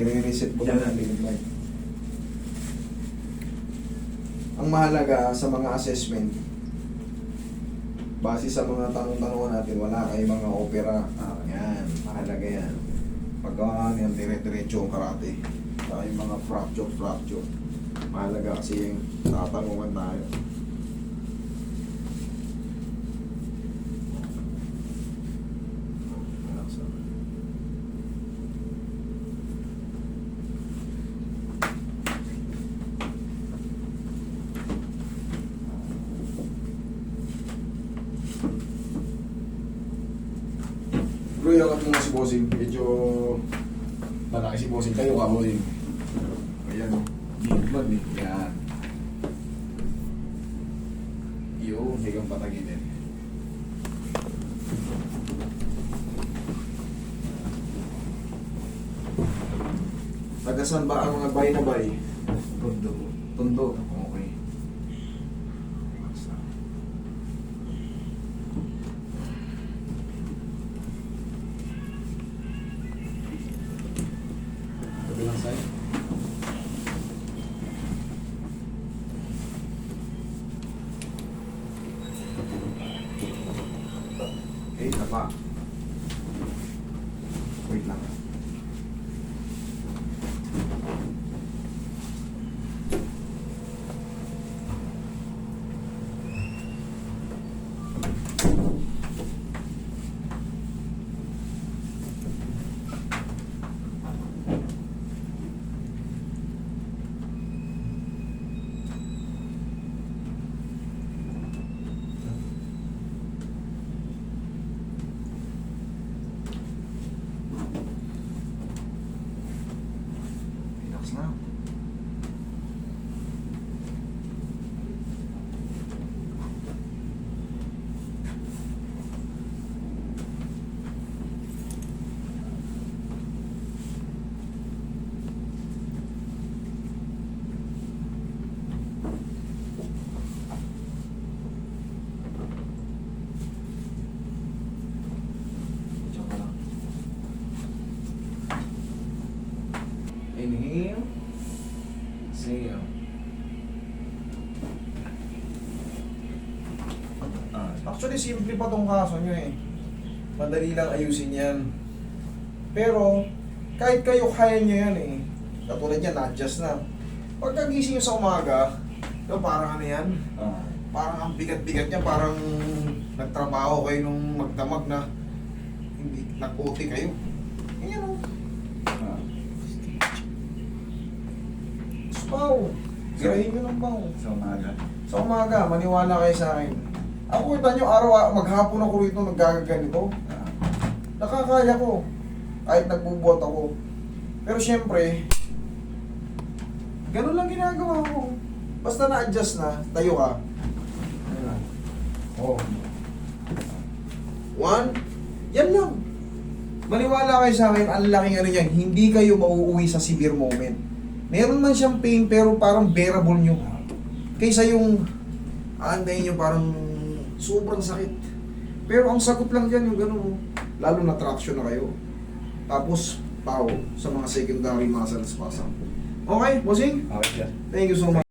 i-reset mo lang ang ligay. Ang mahalaga sa mga assessment, base sa mga tanong-tanong natin, wala kay mga opera. Yan, mahalaga yan. Pagka yan, dire-diretso ang karate. Saka yung mga fracture. Mahalaga kasi yung tatanungan tayo. Bro, yung mo si Bossing. Medyo malaki si Bossing. Tayo ka, Bossing. Ayan o. Big man eh. Yan. Yun, hindi kang pataginin. Tagasan ba ang mga bay na bay? Tondo. Tondo. Okay. Kabilang side. Okay, tapa. Wait lang. Relax na. Diyan ka lang. Inhale. Exhale. Actually, simple pa tong kaso nyo eh. Madali lang ayusin yan. Pero, kahit kayo kaya nyo yan eh. Katulad yan, na-adjust na. Pagkagising nyo sa umaga, diba, parang ano yan? Parang ang bigat-bigat niya, parang nagtrabaho kayo nung magdamag na hindi nag-OT kayo. Yan o. Pao, girahin nyo ng pao. Sa umaga. Sa umaga, maniwala kayo sa akin. Ako, kita nyo, araw, maghapon ako rito, nagagaganito. Nakakaya ko. Kahit nagbubuhat ako. Pero syempre, ganun lang ginagawa ko. Basta na-adjust na, tayo ka. Oh. 1, yan lang. Maniwala kayo sa akin, ang laking ano yan, hindi kayo mauuwi sa severe moment. Meron man siyang pain pero parang bearable nyo. Kaysa yung aandayin nyo parang sobrang sakit. Pero ang sagot lang dyan yung gano'n. Lalo na traction na kayo. Tapos, pao sa mga secondary muscle spasm. Okay, bossing? Okay, sir. Thank you so much.